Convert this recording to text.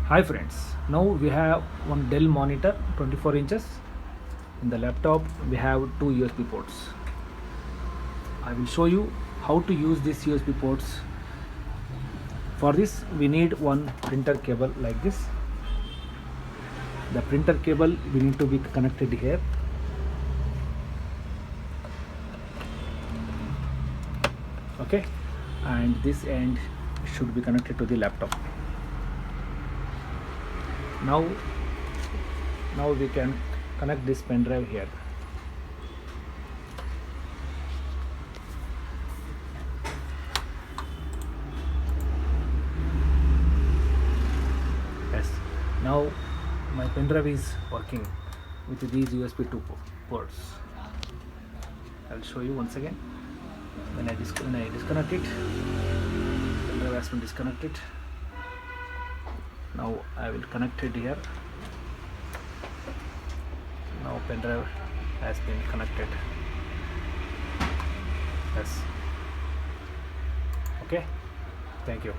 Hi friends, now we have one Dell monitor 24 inches. In the laptop we have two USB ports. I will show you how to use these USB ports. For this we need one printer cable like this. The printer cable we need to be connected here. Okay, and this end should be connected to the laptop. Now we can connect this pen drive here. Yes, now my pen drive is working with these USB 2 ports. I'll show you once again. When I disconnect it, pen drive has been disconnected. Now I will connect it here. Now pen drive has been connected. Yes. Okay. Thank you.